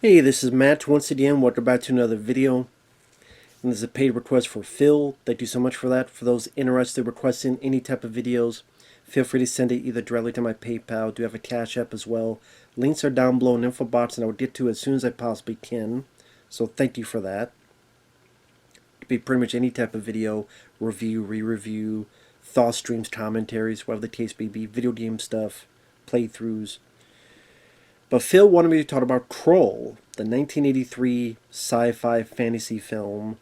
Hey, this is Matt once again. Welcome back to another video. And this is a paid request for Phil. Thank you so much for that. For those interested in requesting any type of videos, feel free to send it either directly to my PayPal. I do have a Cash App as well. Links are down below in the info box, and I will get to it as soon as I possibly can. So thank you for that. It could be pretty much any type of video, review, re-review, thought streams, commentaries, whatever the case may be, video game stuff, playthroughs. But Phil wanted me to talk about Krull, the 1983 sci-fi fantasy film,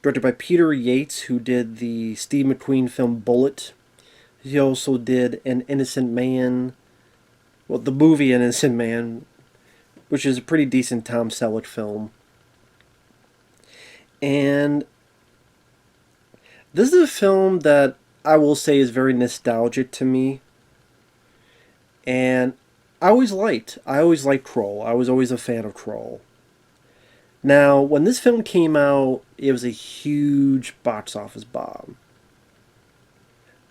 directed by Peter Yates, who did the Steve McQueen film Bullet. He also did An Innocent Man, well, the movie An Innocent Man, which is a pretty decent Tom Selleck film. And this is a film that I will say is very nostalgic to me. And I always liked Krull. I was always a fan of Krull. Now, when this film came out, it was a huge box office bomb.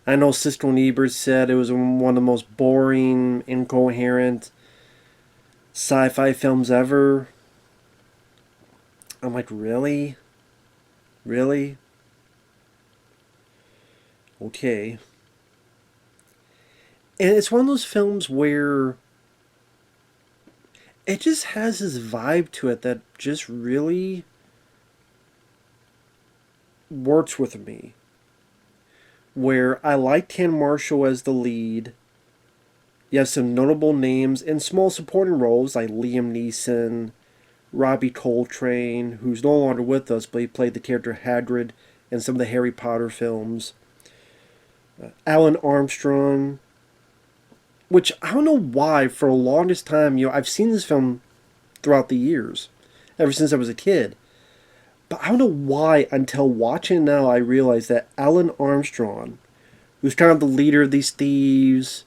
I know Siskel and Ebert said it was one of the most boring, incoherent sci-fi films ever. I'm like, really? Really? Okay. And it's one of those films where it just has this vibe to it that just really works with me. Where I like Ken Marshall as the lead. You have some notable names in small supporting roles like Liam Neeson, Robbie Coltrane, who's no longer with us, but he played the character Hagrid in some of the Harry Potter films. Alun Armstrong, which I don't know why, for the longest time, I've seen this film throughout the years, ever since I was a kid. But I don't know why, until watching it now, I realized that Alun Armstrong, who's kind of the leader of these thieves,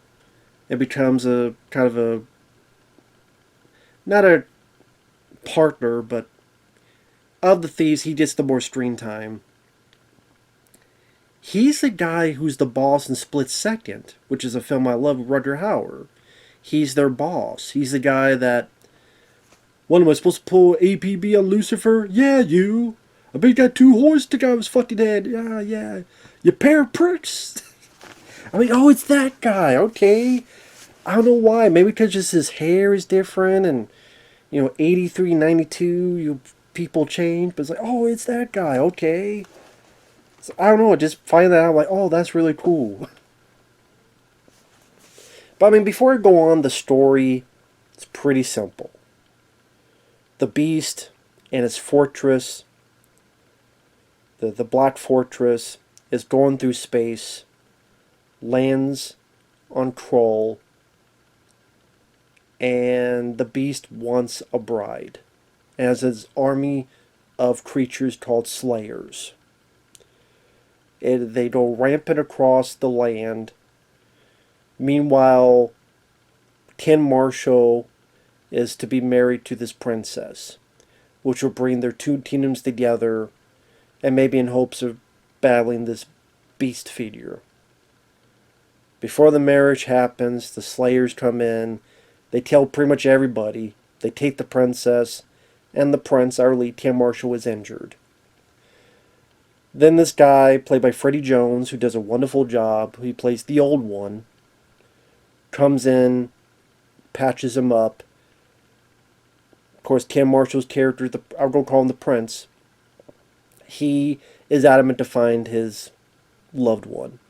and becomes a kind of a, not a partner, but of the thieves, he gets the more screen time. He's the guy who's the boss in Split Second, which is a film I love with Rutger Hauer. He's their boss. He's the guy that, when am I supposed to pull APB on Lucifer? Yeah, you. I bet you got two horns stick out of his fucking head. Yeah, yeah. You pair of pricks. I mean, oh, it's that guy. Okay. I don't know why. Maybe because just his hair is different and, 83, 92, people change. But it's like, oh, it's that guy. Okay. So, I don't know. Just find that out. Like, oh, that's really cool. But I mean, before I go on, the story, it's pretty simple. The Beast and its fortress, the Black Fortress, is going through space, lands on Krull, and the Beast wants a bride, as his army of creatures called Slayers. They go rampant across the land. Meanwhile, Ken Marshall is to be married to this princess, which will bring their two kingdoms together, and maybe in hopes of battling this beast figure. Before the marriage happens, the Slayers come in. They tell pretty much everybody. They take the princess, and the prince, our lead, Ken Marshall, is injured. Then this guy, played by Freddie Jones, who does a wonderful job, he plays the old one, comes in, patches him up. Of course, Ken Marshall's character, I'm going to call him the prince, he is adamant to find his loved one.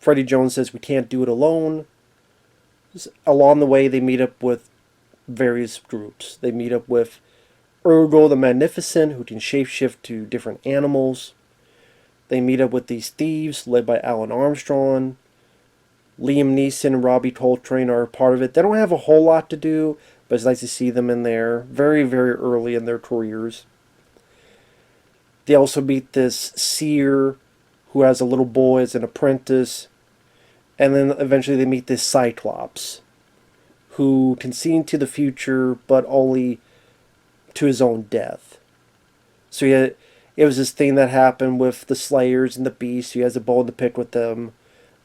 Freddie Jones says we can't do it alone. Along the way, they meet up with various groups. They meet up with Urgo the Magnificent, who can shapeshift to different animals. They meet up with these thieves, led by Alun Armstrong. Liam Neeson and Robbie Coltrane are a part of it. They don't have a whole lot to do, but it's nice to see them in there very, very early in their careers. They also meet this seer who has a little boy as an apprentice. And then eventually they meet this Cyclops who can see into the future, but only to his own death. So it was this thing that happened with the Slayers and the Beast. He has a bone to pick with them.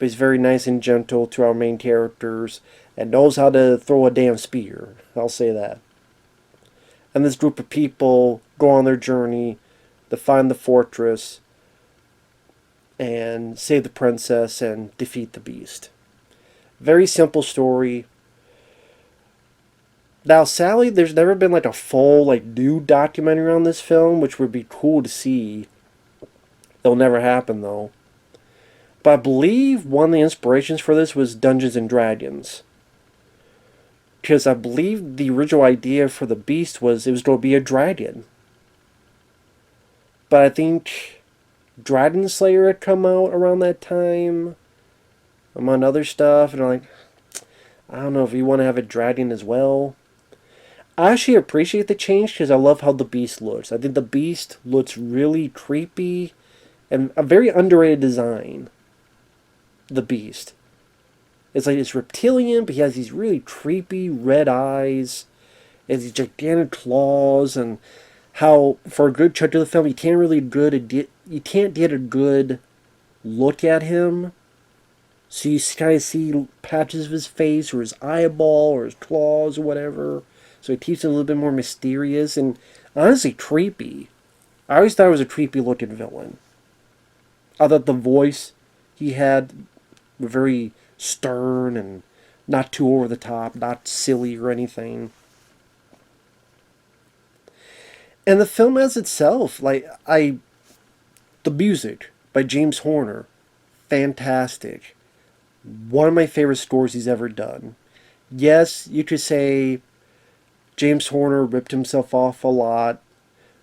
but he's very nice and gentle to our main characters and knows how to throw a damn spear. I'll say that. And this group of people go on their journey to find the fortress and save the princess and defeat the beast. Very simple story. Now, sadly, there's never been like a full new documentary on this film, which would be cool to see. It'll never happen though. But I believe one of the inspirations for this was Dungeons and Dragons. Because I believe the original idea for the beast was it was going to be a dragon. But I think Dragon Slayer had come out around that time, among other stuff, and I'm like, I don't know if you want to have a dragon as well. I actually appreciate the change because I love how the beast looks. I think the beast looks really creepy and a very underrated design. The beast. It's like it's reptilian, but he has these really creepy red eyes and these gigantic claws, and how for a good chunk of the film you can't get a good look at him. So you kind of see patches of his face or his eyeball or his claws or whatever. So it keeps it a little bit more mysterious and honestly creepy. I always thought it was a creepy looking villain. I thought the voice he had was very stern and not too over the top, not silly or anything. And the film as itself, the music by James Horner, fantastic. One of my favorite scores he's ever done. Yes, you could say James Horner ripped himself off a lot,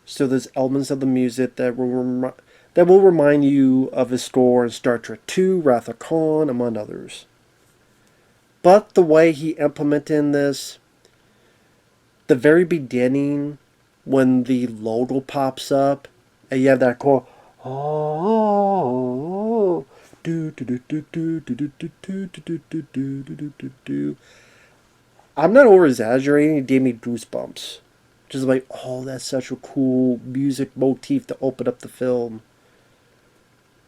so there's elements of the music that will remind you of his score in Star Trek II, Wrath of Khan, among others. But the way he implemented in this, the very beginning, when the logo pops up, and you have that core, oh, do do do do do do do do do do do do do do. I'm not over exaggerating. It gave me goosebumps. Just like, oh, that's such a cool music motif to open up the film.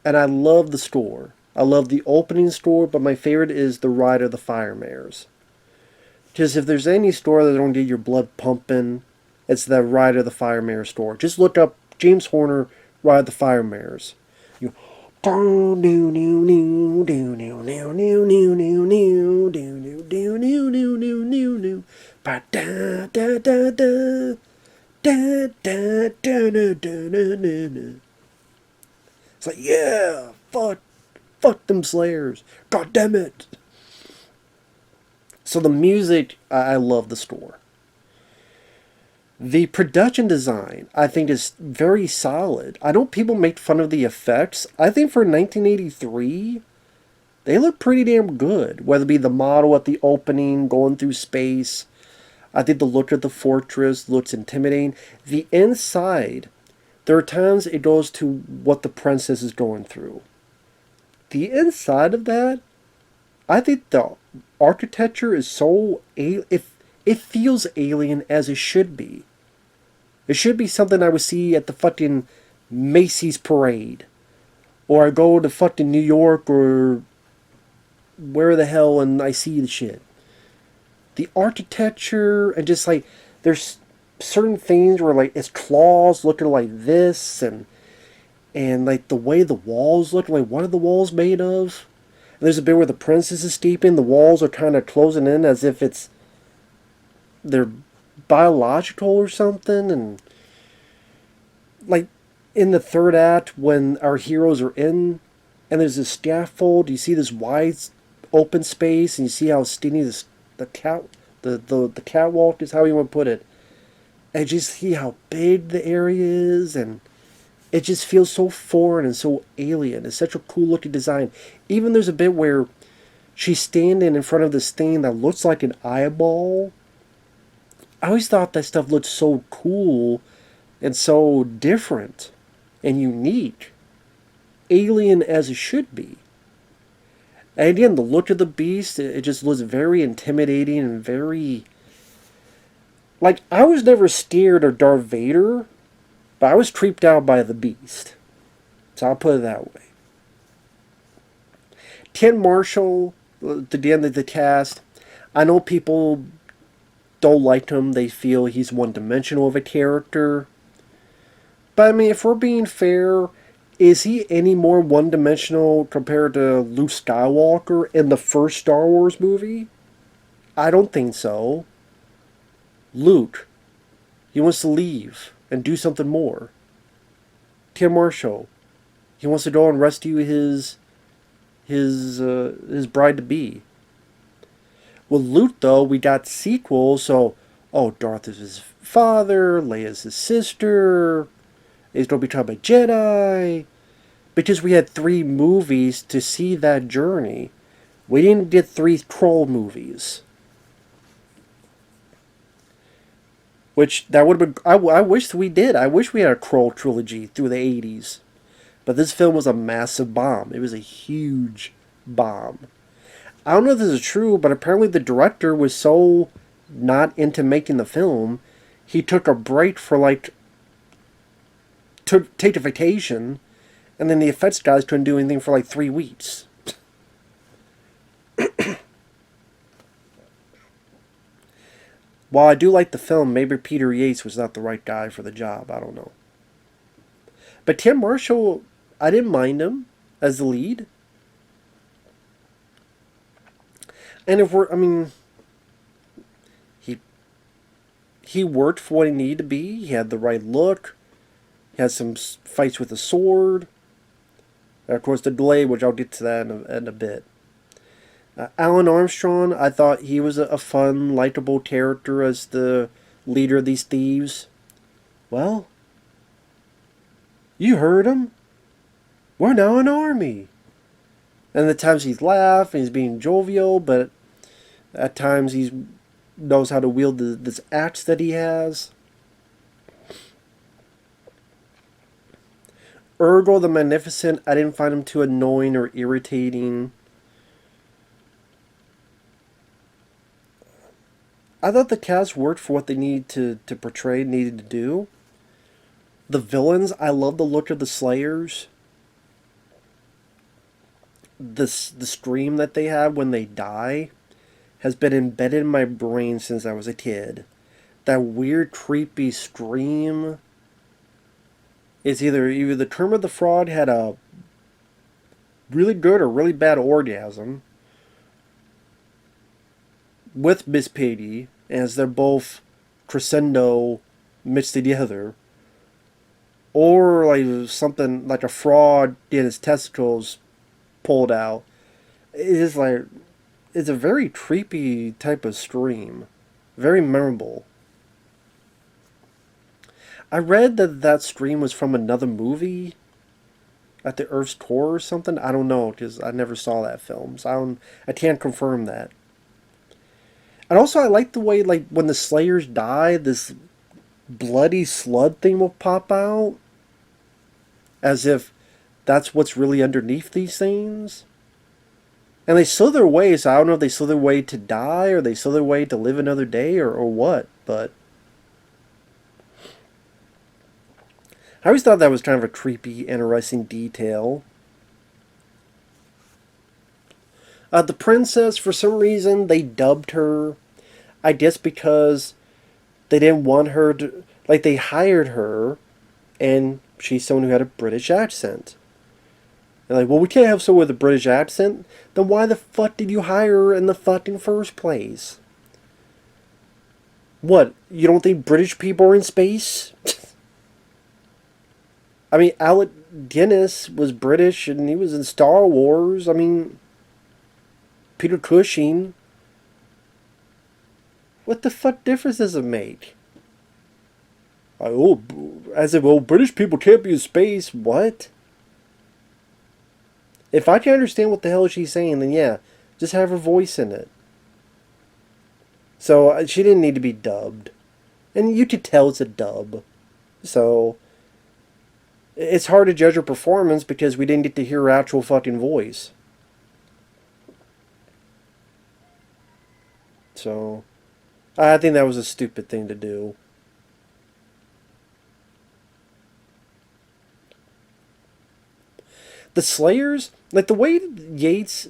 And I love the score. I love the opening score, but my favorite is the Ride of the Fire Mares. Because if there's any score that don't get your blood pumping, it's the Ride of the Fire Mares score. Just look up James Horner, Ride of the Fire Mares. You it's like, yeah, fuck them Slayers. God damn it. So the music, I love the score. The production design, I think, is very solid. I know people make fun of the effects. I think for 1983, they look pretty damn good. Whether it be the model at the opening, going through space. I think the look of the fortress looks intimidating. The inside, there are times it goes to what the princess is going through. The inside of that, I think the architecture is so... It feels alien as it should be. It should be something I would see at the fucking Macy's parade. Or I go to fucking New York or where the hell and I see the shit. The architecture and just like, there's certain things where like its claws looking like this and like the way the walls look, like what are the walls made of? And there's a bit where the princess is sleeping, the walls are kind of closing in as if they're biological or something. And like in the third act when our heroes are in and there's this scaffold, you see this wide open space and you see how skinny the catwalk is, how you want to put it. And you see how big the area is, and it just feels so foreign and so alien. It's such a cool looking design. Even there's a bit where she's standing in front of this thing that looks like an eyeball. I always thought that stuff looked so cool and so different and unique. Alien as it should be. And again, the look of the beast, it just looks very intimidating and very... Like, I was never scared of Darth Vader, but I was creeped out by the beast. So I'll put it that way. Ken Marshall, the end of the cast, I know people don't like him. They feel he's one-dimensional of a character. But I mean, if we're being fair, is he any more one-dimensional compared to Luke Skywalker in the first Star Wars movie? I don't think so. Luke, he wants to leave and do something more. Tim Marshall, he wants to go and rescue his bride to be. With Luke, though, we got sequels, so Darth is his father, Leia's his sister. He's gonna become a Jedi. Because we had 3 movies to see that journey. We didn't get 3 Krull movies. Which, that would have been... I wish we did. I wish we had a Krull trilogy through the 80s. But this film was a massive bomb. It was a huge bomb. I don't know if this is true, but apparently the director was so not into making the film, he took a break for, like... take a vacation... And then the effects guys couldn't do anything for like 3 weeks. While I do like the film, maybe Peter Yates was not the right guy for the job. I don't know. But Tim Marshall, I didn't mind him as the lead. And if we're, I mean, he worked for what he needed to be. He had the right look. He had some fights with a sword. And of course, the Glaive, which I'll get to that in a bit. Alun Armstrong, I thought he was a fun, likable character as the leader of these thieves. Well, you heard him. We're now an army. And at times he's laughing, he's being jovial, but at times he knows how to wield this axe that he has. Urgo the Magnificent, I didn't find him too annoying or irritating. I thought the cast worked for what they needed to portray, needed to do. The villains, I love the look of the Slayers. The scream that they have when they die has been embedded in my brain since I was a kid. That weird, creepy scream. It's either the Kermit the Frog had a really good or really bad orgasm with Miss Piggy, as they're both crescendo mixed together, or like something like a frog get his testicles pulled out. It is like, it's a very creepy type of scream, very memorable. I read that scream was from another movie, at the Earth's Core or something. I don't know, because I never saw that film, so I can't confirm that. And also, I like the way, like, when the Slayers die, this bloody slud thing will pop out, as if that's what's really underneath these things. And they slither away, so I don't know if they slither away to die, or they slither away to live another day, or what, but I always thought that was kind of a creepy, interesting detail. The princess, for some reason, they dubbed her. I guess because they didn't want her to... Like, they hired her, and she's someone who had a British accent. They're like, well, we can't have someone with a British accent. Then why the fuck did you hire her in the fucking first place? What, you don't think British people are in space? I mean, Alec Guinness was British, and he was in Star Wars. I mean, Peter Cushing. What the fuck difference does it make? As if, well, British people can't be in space. What? If I can understand what the hell she's saying, then yeah, just have her voice in it. So, she didn't need to be dubbed. And you could tell it's a dub. So, it's hard to judge her performance because we didn't get to hear her actual fucking voice. So, I think that was a stupid thing to do. The Slayers, like the way Yates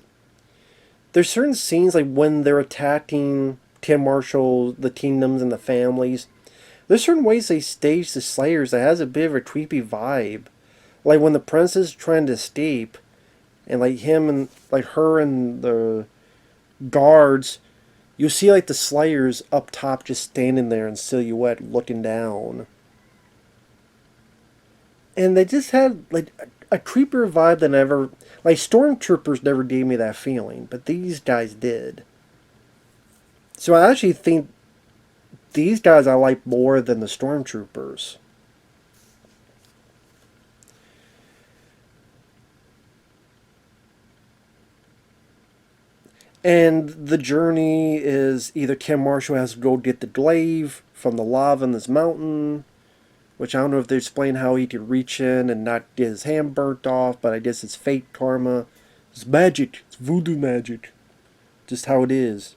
there's certain scenes like when they're attacking Tim Marshall, the kingdoms and the families. There's certain ways they stage the Slayers that has a bit of a creepy vibe. Like when the prince is trying to escape, and like him and like her and the guards, you see like the Slayers up top just standing there in silhouette looking down. And they just had like a creepier vibe than ever. Like Stormtroopers never gave me that feeling, but these guys did. So I actually think these guys I like more than the Stormtroopers. And the journey is either Kim Marshall has to go get the glaive from the lava in this mountain, which I don't know if they explain how he could reach in and not get his hand burnt off, but I guess it's fate karma. It's magic. It's voodoo magic. Just how it is.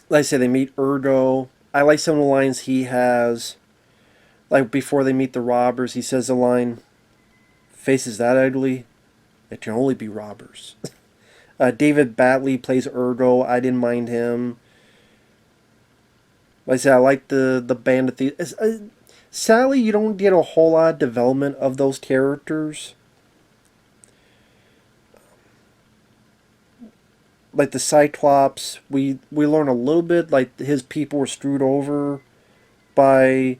Like I said, they meet Ergo. I like some of the lines he has. Like before they meet the robbers, he says the line, "Faces that ugly, it can only be robbers." David Batley plays Ergo. I didn't mind him. Like I said, I like the band of thieves. Sadly, you don't get a whole lot of development of those characters. Like the Cyclops, we learn a little bit. Like his people were screwed over by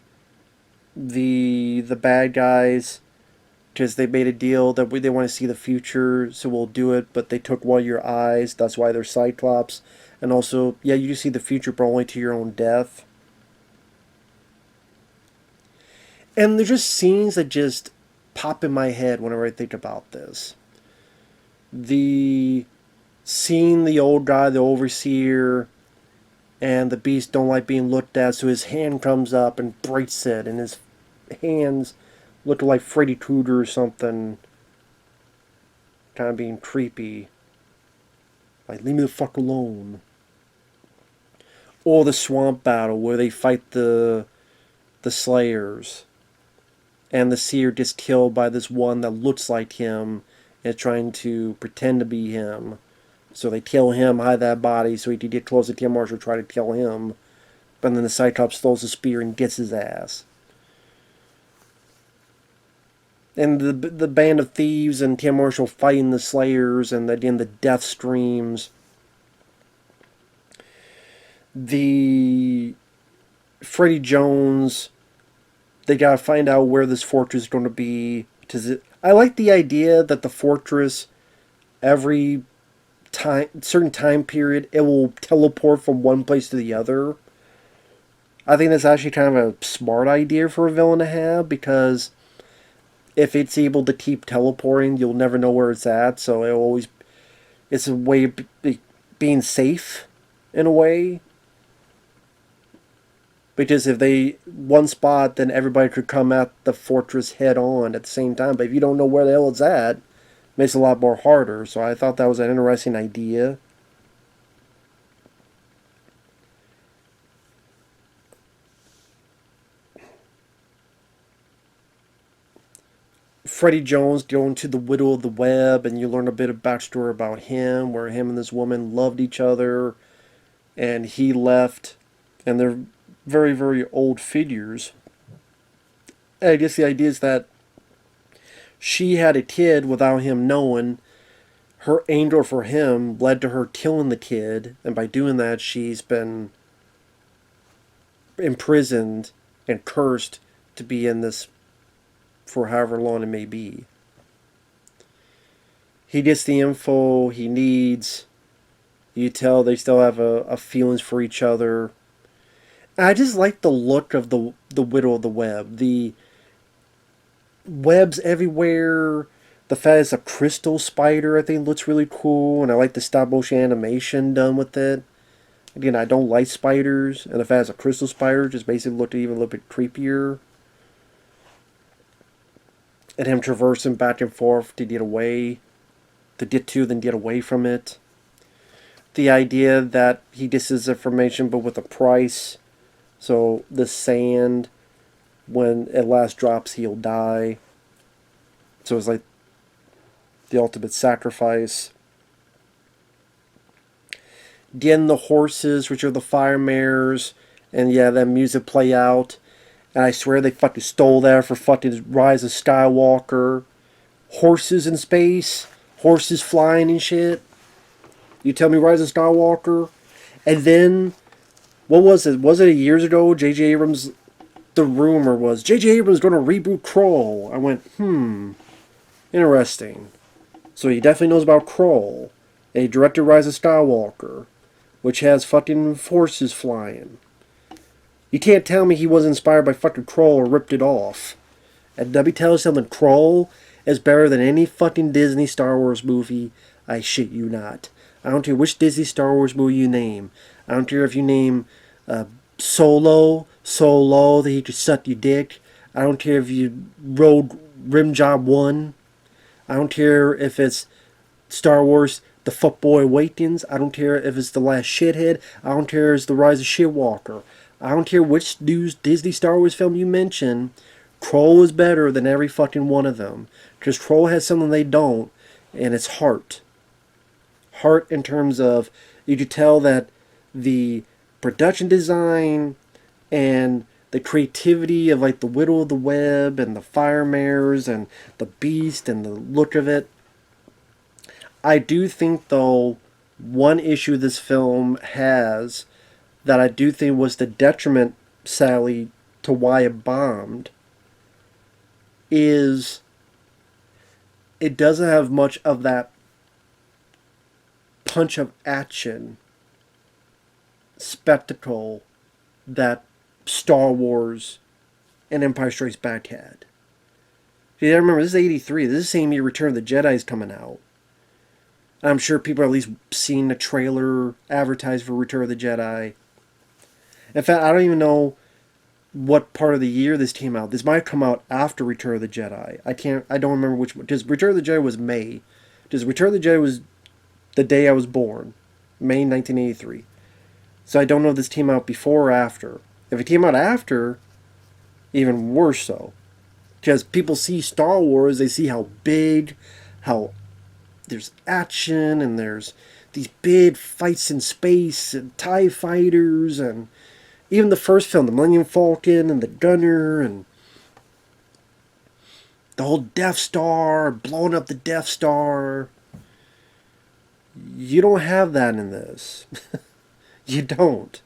the bad guys because they made a deal that they want to see the future, so we'll do it. But they took one of your eyes. That's why they're Cyclops. And also, yeah, you see the future, but only to your own death. And there's just scenes that just pop in my head whenever I think about this. Seeing the old guy, the overseer, and the beast don't like being looked at, so his hand comes up and breaks it, and his hands look like Freddy Krueger or something, kind of being creepy. Like, leave me the fuck alone. Or the swamp battle where they fight the Slayers, and the seer gets killed by this one that looks like him and trying to pretend to be him. So they kill him, hide that body, so he could get close to Tim Marshall, try to kill him. But then the Cyclops throws a spear and gets his ass. And the band of thieves and Tim Marshall fighting the Slayers, and again the death streams. The Freddie Jones, they gotta find out where this fortress is going to be. I like the idea that the fortress, every certain time period, it will teleport from one place to the other. I think that's actually kind of a smart idea for a villain to have, because if it's able to keep teleporting, you'll never know where it's at, so it's a way of being safe in a way. Because if they one spot, then everybody could come at the fortress head on at the same time. But if you don't know where the hell it's at, it makes it a lot more harder. So I thought that was an interesting idea. Freddie Jones going to the Widow of the Web, and you learn a bit of backstory about him, where him and this woman loved each other, and he left, and they're very, very old figures. And I guess the idea is that she had a kid without him knowing. Her anger for him led to her killing the kid, and by doing that, she's been imprisoned and cursed to be in this for however long it may be. He gets the info he needs. You tell they still have a feelings for each other. I just like the look of the Widow of the Web. The webs everywhere. The fact it's a crystal spider, I think, looks really cool. And I like the stop motion animation done with it. Again, I don't like spiders. And the fact it's a crystal spider just makes it look even a little bit creepier. And him traversing back and forth to get away. To get to, then get away from it. The idea that he gets his information, but with a price. So the sand when it last drops, he'll die. So it's like the ultimate sacrifice. Again, the horses, which are the fire mares, and yeah, that music play out. And I swear they fucking stole that for fucking Rise of Skywalker. Horses in space, horses flying and shit. You tell me Rise of Skywalker? And then, what was it? Was it years ago? J.J. Abrams, the rumor was J.J. Abrams going to reboot Krull. I went, interesting. So he definitely knows about Krull. And he directed Rise of Skywalker, which has fucking horses flying. You can't tell me he was inspired by fucking Krull or ripped it off. And let me tell you something, Krull is better than any fucking Disney Star Wars movie. I shit you not. I don't care which Disney Star Wars movie you name. I don't care if you name Solo, that he could suck your dick. I don't care if you Rogue Rim Job 1. I don't care if it's Star Wars The Footboy Awakens. I don't care if it's The Last Shithead. I don't care if it's The Rise of Shitwalker. I don't care which new Disney Star Wars film you mention. Krull is better than every fucking one of them. Because Krull has something they don't, and it's heart. Heart in terms of, you could tell that the production design and the creativity of like the Widow of the Web and the Fire Mares and the Beast and the look of it. I do think, though, one issue this film has that I do think was the detriment, sadly, to why it bombed, is it doesn't have much of that punch of action spectacle that Star Wars and Empire Strikes Back had. You gotta remember, this is 83. This is the same year Return of the Jedi is coming out. I'm sure people are at least seen the trailer advertised for Return of the Jedi. In fact, I don't even know what part of the year this came out. This might come out after Return of the Jedi. I don't remember which one. Because Return of the Jedi was May. Because Return of the Jedi was the day I was born. May 1983. So I don't know if this came out before or after. If it came out after, even worse so. Because people see Star Wars, they see how big, how there's action, and there's these big fights in space, and TIE fighters, and even the first film, the Millennium Falcon, and the Gunner, and the whole Death Star, blowing up the Death Star. You don't have that in this. You don't.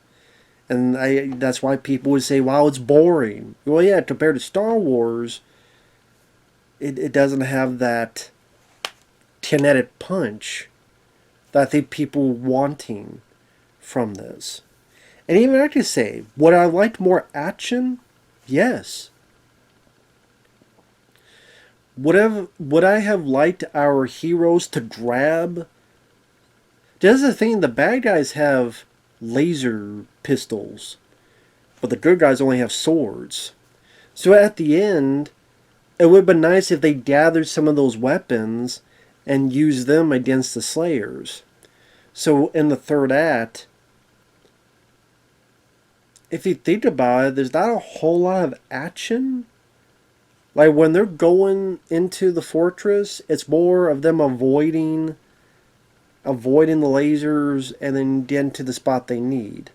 And that's why people would say, wow, it's boring. Well, yeah, compared to Star Wars, it doesn't have that kinetic punch that I think people were wanting from this. And even I could say, would I like more Yes. Would I have liked our heroes to grab? That's the thing, the bad guys have laser pistols, but the good guys only have swords. So at the end, it would have been nice if they gathered some of those weapons and used them against the Slayers. So in the third act, if you think about it, there's not a whole lot of action. Like when they're going into the fortress, it's more of them avoiding the lasers and then getting to the spot they need.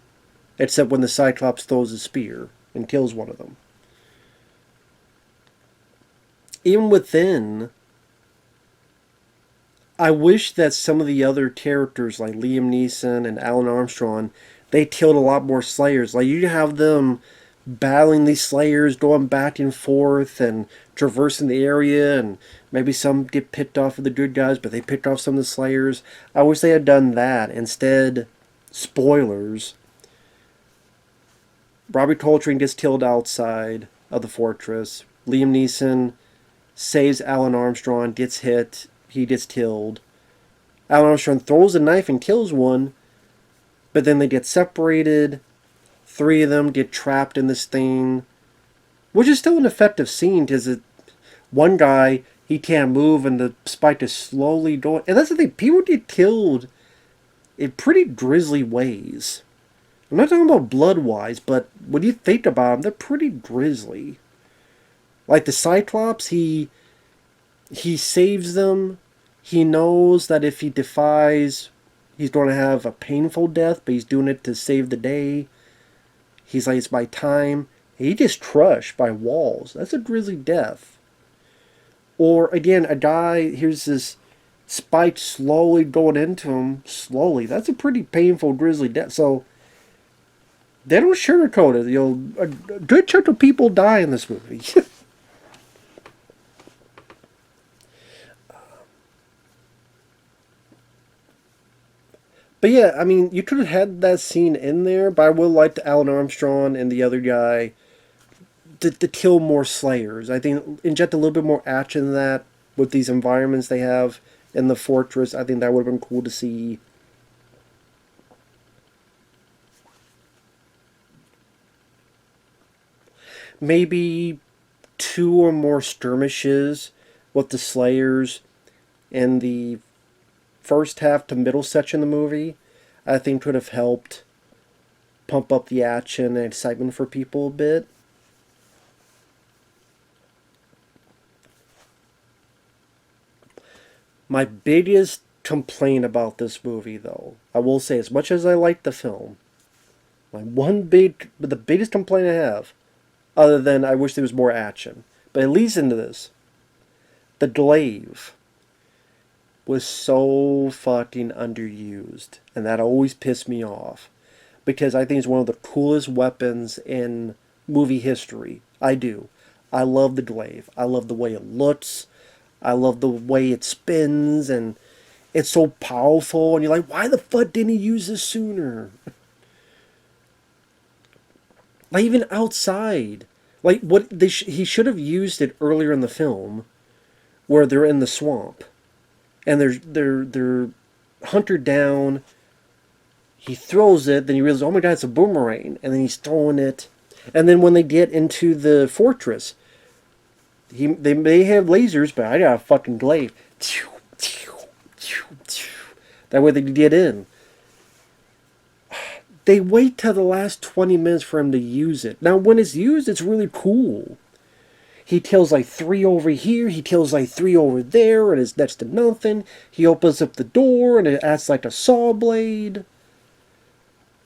Except when the Cyclops throws a spear and kills one of them. Even within, I wish that some of the other characters like Liam Neeson and Alun Armstrong, they killed a lot more Slayers. Like you have them battling these Slayers, going back and forth and traversing the area, and maybe some get picked off of the good guys, but they picked off some of the Slayers. I wish they had done that. Instead, spoilers, Robbie Coltrane gets killed outside of the fortress. Liam Neeson saves Alun Armstrong, gets hit, he gets killed. Alun Armstrong throws a knife and kills one, but then they get separated. 3 of them get trapped in this thing, which is still an effective scene because one guy, he can't move and the spike is slowly going. And that's the thing, people get killed in pretty grisly ways. I'm not talking about blood-wise, but when you think about them, they're pretty grisly. Like the Cyclops, he saves them. He knows that if he defies, he's going to have a painful death, but he's doing it to save the day. He's like, it's my time. He gets crushed by walls. That's a grisly death. Or again, a guy, here's this spike slowly going into him, slowly. That's a pretty painful, grisly death. So they don't sugarcoat it. A good chunk of people die in this movie. But yeah, I mean, you could have had that scene in there, but I would like the Alun Armstrong and the other guy to kill more Slayers. I think inject a little bit more action in that with these environments they have in the fortress. I think that would have been cool to see. Maybe 2 or more skirmishes with the Slayers in the first half to middle section of the movie, I think could have helped pump up the action and excitement for people a bit. My biggest complaint about this movie, though, I will say, as much as I like the film, the biggest complaint I have, other than I wish there was more action, but it leads into this. The Glaive was so fucking underused, and that always pissed me off, because I think it's one of the coolest weapons in movie history. I do. I love the Glaive. I love the way it looks. I love the way it spins, and it's so powerful, and you're like, why the fuck didn't he use this sooner? Like, even outside. Like, he should have used it earlier in the film, where they're in the swamp. And they're hunted down. He throws it, then he realizes, oh my god, it's a boomerang. And then he's throwing it. And then when they get into the fortress, they may have lasers, but I got a fucking glaive. That way they can get in. They wait till the last 20 minutes for him to use it. Now, when it's used, it's really cool. He kills like 3 over here, he kills like 3 over there, and it's next to nothing. He opens up the door, and it acts like a saw blade.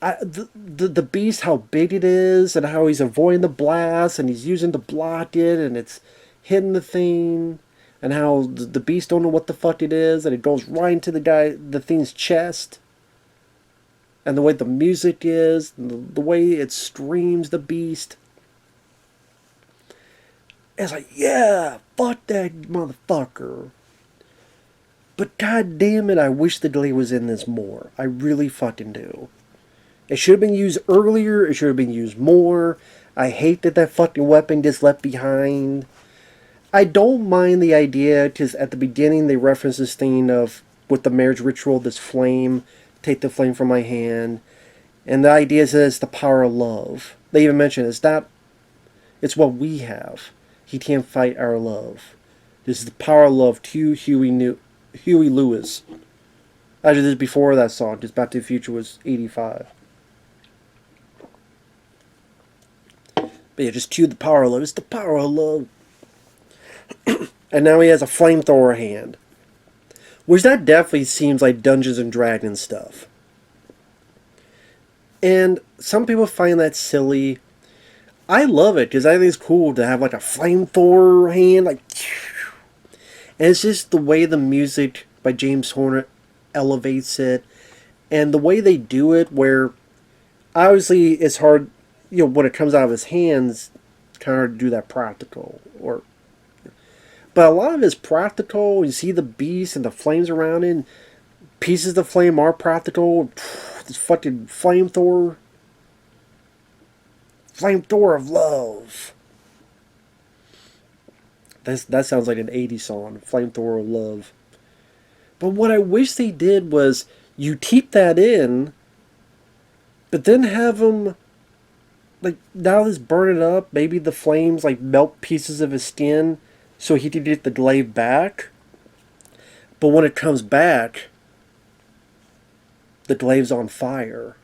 The beast, how big it is, and how he's avoiding the blast, and he's using to block it, and it's hitting the thing, and how the beast don't know what the fuck it is, and it goes right into the thing's chest. And the way the music is, and the way it screams, the beast. It's like, yeah, fuck that motherfucker. But god damn it, I wish the Glaive was in this more. I really fucking do. It should have been used earlier. It should have been used more. I hate that fucking weapon gets left behind. I don't mind the idea, because at the beginning they reference this thing of, with the marriage ritual, this flame, take the flame from my hand. And the idea is that it's the power of love. They even mention it's what we have. He can't fight our love. This is the power of love to Huey Lewis. Actually, this is before that song, because Back to the Future was 85. But yeah, just cue the power of love. It's the power of love. And now he has a flamethrower hand. Which that definitely seems like Dungeons and Dragons stuff. And some people find that silly. I love it, because I think it's cool to have like a flamethrower hand, like, and it's just the way the music by James Horner elevates it, and the way they do it, where obviously it's hard, when it comes out of his hands, it's kind of hard to do that practical, but a lot of it's practical. You see the beast and the flames around it, and pieces of the flame are practical. This fucking flamethrower. Flamethrower of love. That sounds like an 80s song. Flamethrower of love. But what I wish they did was, you keep that in, but then have them, like, now let's burn it up. Maybe the flames, like, melt pieces of his skin so he could get the Glaive back. But when it comes back, the Glaive's on fire.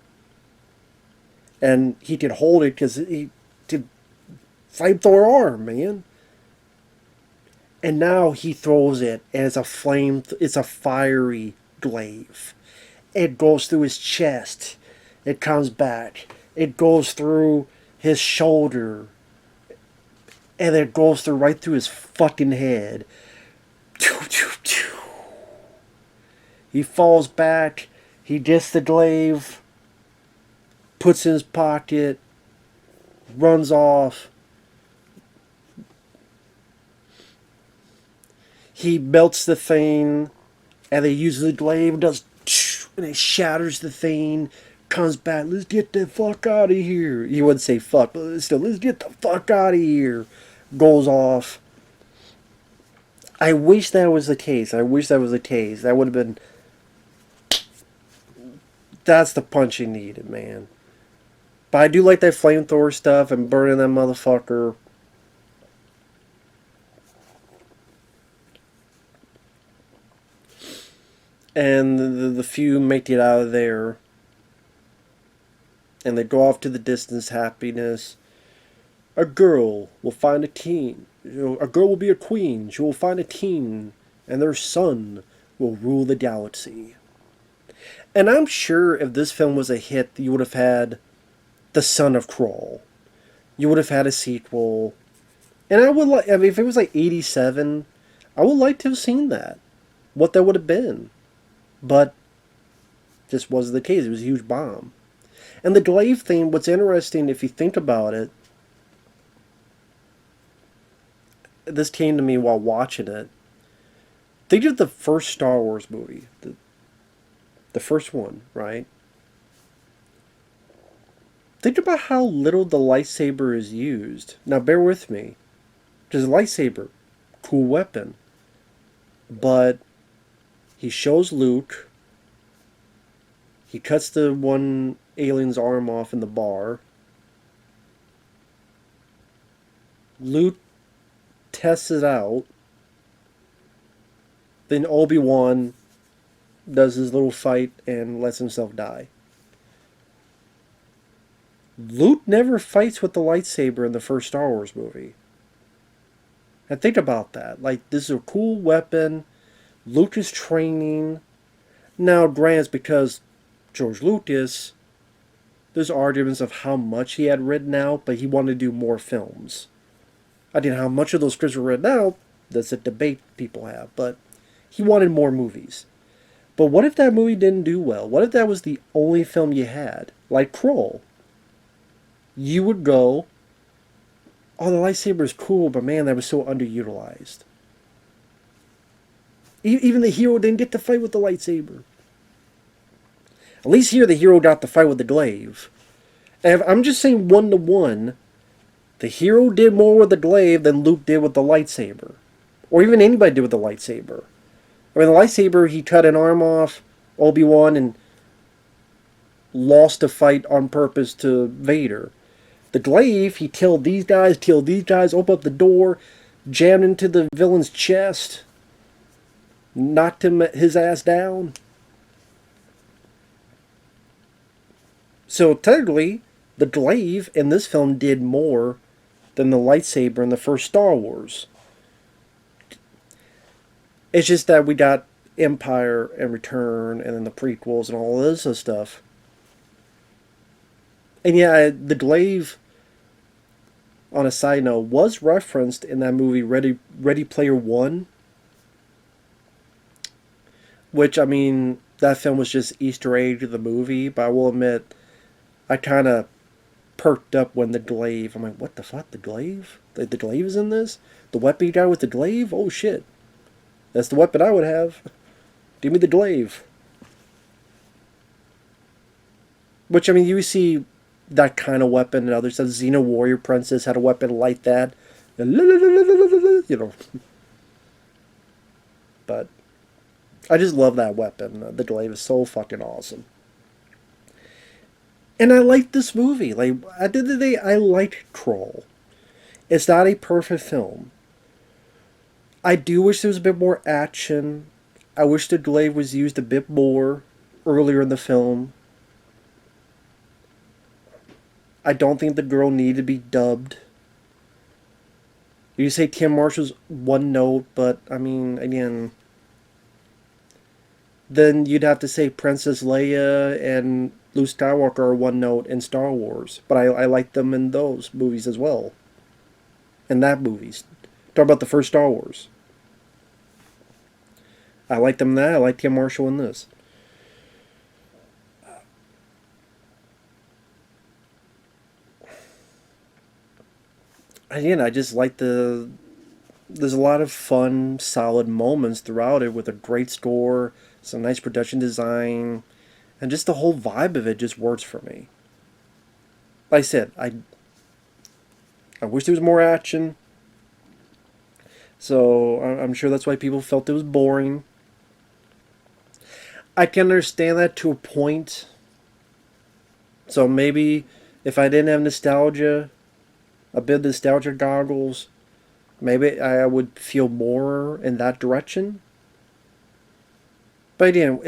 And he could hold it because he did flamethrower arm, man. And now he throws it as a flame. It's a fiery glaive. It goes through his chest. It comes back. It goes through his shoulder. And it goes through right through his fucking head. He falls back. He gets the glaive. Puts it in his pocket. Runs off. He melts the thing. And they use the glaive. Does and it shatters the thing. Comes back. Let's get the fuck out of here. He wouldn't say fuck, but still, let's get the fuck out of here. Goes off. I wish that was the case. I wish that was the case. That would have been... That's the punch he needed, man. But I do like that flamethrower stuff and burning that motherfucker. And the few make it out of there. And they go off to the distance, happiness. A girl will find a teen. A girl will be a queen. She will find a teen. And their son will rule the galaxy. And I'm sure if this film was a hit, you would have had The Son of Krull. You would have had a sequel. And I would like, I mean, if it was like 87, I would like to have seen that. What that would have been. But this wasn't the case. It was a huge bomb. And the Glaive thing, what's interesting, if you think about it, this came to me while watching it. Think of the first Star Wars movie. The first one, right? Think about how little the lightsaber is used. Now, bear with me. Because a lightsaber, cool weapon. But he shows Luke. He cuts the one alien's arm off in the bar. Luke tests it out. Then Obi-Wan does his little fight and lets himself die. Luke never fights with the lightsaber in the first Star Wars movie. And think about that. Like, this is a cool weapon. Luke is training. Now, granted, because George Lucas, there's arguments of how much he had written out, but he wanted to do more films. I didn't know how much of those scripts were written out. That's a debate people have. But he wanted more movies. But what if that movie didn't do well? What if that was the only film you had? Like Krull. You would go, oh, the lightsaber is cool, but man, that was so underutilized. Even the hero didn't get to fight with the lightsaber. At least here the hero got to fight with the glaive. And I'm just saying 1-to-1, the hero did more with the glaive than Luke did with the lightsaber. Or even anybody did with the lightsaber. I mean, the lightsaber, he cut an arm off Obi-Wan and lost a fight on purpose to Vader. The glaive, he killed these guys, opened up the door, jammed into the villain's chest, knocked his ass down. So technically, the glaive in this film did more than the lightsaber in the first Star Wars. It's just that we got Empire and Return and then the prequels and all this other stuff. And yeah, the glaive, on a side note, was referenced in that movie Ready Player One. Which, I mean, that film was just Easter egg to the movie. But I will admit, I kind of perked up when the glaive, I'm like, what the fuck, the glaive? The glaive is in this? The weapon you got with the glaive? Oh shit. That's the weapon I would have. Give me the glaive. Which, I mean, you see that kind of weapon and others. The Xena Warrior Princess had a weapon like that. You know. But I just love that weapon. The glaive is so fucking awesome. And I like this movie. Like, at the end of the day, I like Krull. It's not a perfect film. I do wish there was a bit more action. I wish the glaive was used a bit more earlier in the film. I don't think the girl needed to be dubbed. You say Tim Marshall's one note, but I mean, again, then you'd have to say Princess Leia and Luke Skywalker are one note in Star Wars. But I like them in those movies as well. In that movies. Talk about the first Star Wars. I like them in that. I like Tim Marshall in this. Again, I just like the... There's a lot of fun, solid moments throughout it with a great score, some nice production design, and just the whole vibe of it just works for me. Like I said, I wish there was more action. So I'm sure that's why people felt it was boring. I can understand that to a point. So maybe if I didn't have nostalgia, a bit of nostalgia goggles, maybe I would feel more in that direction. But again,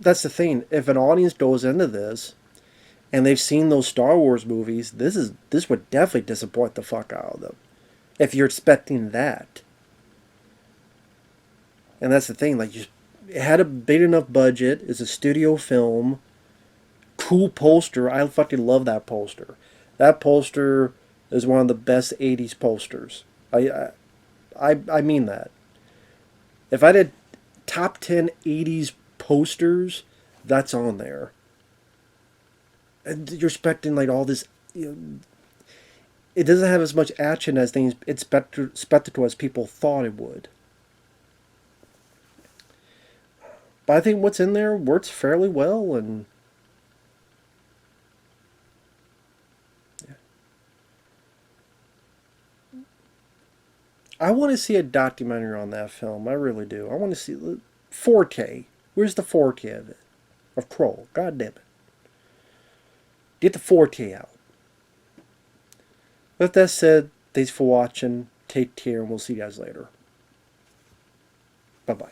that's the thing. If an audience goes into this and they've seen those Star Wars movies, this would definitely disappoint the fuck out of them. If you're expecting that. And that's the thing, like, it had a big enough budget, it's a studio film, cool poster, I fucking love that poster. That poster is one of the best 80s posters. I mean that. If I did top 10 80s posters, that's on there. And you're expecting, like, all this, it doesn't have as much action as things it's spectacle as people thought it would. But I think what's in there works fairly well, and yeah. I want to see a documentary on that film. I really do. I want to see 4K. Where's the 4K of it? Of Krull. God damn it. Get the 4K out. With that said, thanks for watching. Take care, and we'll see you guys later. Bye-bye.